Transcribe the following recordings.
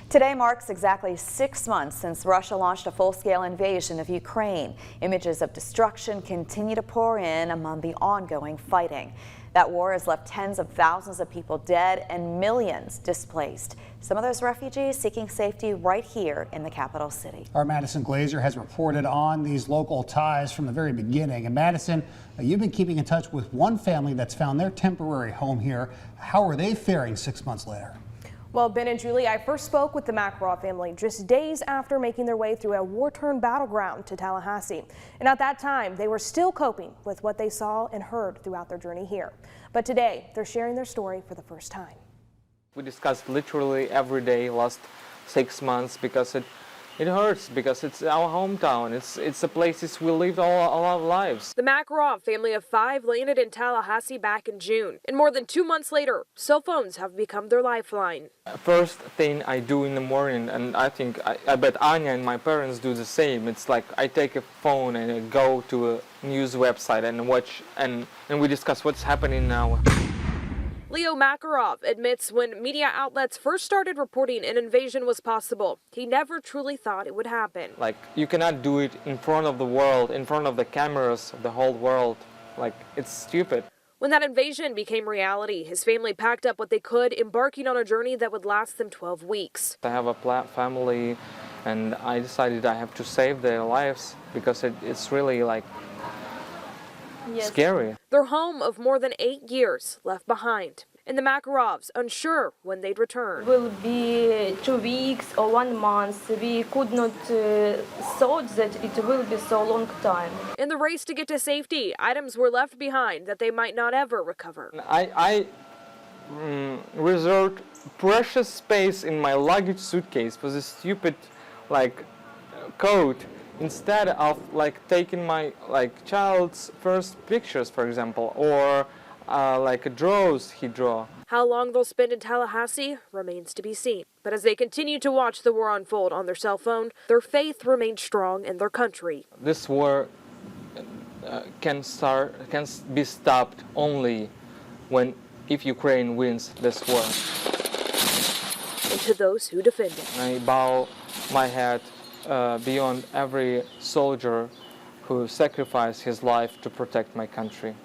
Today marks exactly 6 months since Russia launched a full-scale invasion of Ukraine. Images of destruction continue to pour in among the ongoing fighting. That war has left tens of thousands of people dead and millions displaced. Some of those refugees seeking safety right here in the capital city. Our Madison Glazer has reported on these local ties from the very beginning. And Madison, you've been keeping in touch with one family that's found their temporary home here. How are they faring 6 months later? Well, Ben and Julie, I first spoke with the Makarov family just days after making their way through a war-torn battleground to Tallahassee. And at that time, they were still coping with what they saw and heard throughout their journey here. But today, they're sharing their story for the first time. We discussed literally every day last 6 months because it hurts, because it's our hometown. It's the places we lived all our lives. The Makarov family of 5 landed in Tallahassee back in June. And more than 2 months later, cell phones have become their lifeline. First thing I do in the morning, and I bet Anya and my parents do the same. It's like I take a phone and I go to a news website and watch, and we discuss what's happening now. Leo Makarov admits when media outlets first started reporting an invasion was possible, he never truly thought it would happen. Like, you cannot do it in front of the world, in front of the cameras of the whole world. Like, it's stupid. When that invasion became reality, his family packed up what they could, embarking on a journey that would last them 12 weeks. I have a family, and I decided I have to save their lives because it's really like scary. Their home of more than 8 years left behind. And the Makarovs unsure when they'd return. It will be 2 weeks or 1 month. We could not thought that it will be so long time. In the race to get to safety, items were left behind that they might not ever recover. I reserved precious space in my luggage suitcase for this stupid coat, instead of taking my child's first pictures, for example, or draws he draw. How long they'll spend in Tallahassee remains to be seen. But as they continue to watch the war unfold on their cell phone, their faith remains strong in their country. This war can be stopped only if Ukraine wins this war. And to those who defend it, I bow my head beyond every soldier who sacrificed his life to protect my country.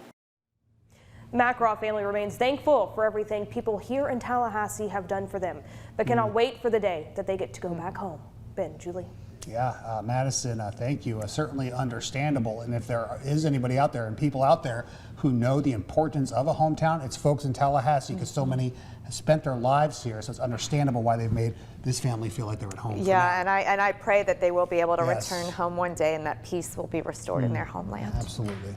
Makarov family remains thankful for everything people here in Tallahassee have done for them, but cannot wait for the day that they get to go back home. Ben, Julie. Yeah, Madison, thank you. Certainly understandable. And if there is anybody out there and people out there who know the importance of a hometown, it's folks in Tallahassee, because so many have spent their lives here. So it's understandable why they've made this family feel like they're at home. Yeah, and I pray that they will be able to return home one day and that peace will be restored in their homeland. Absolutely.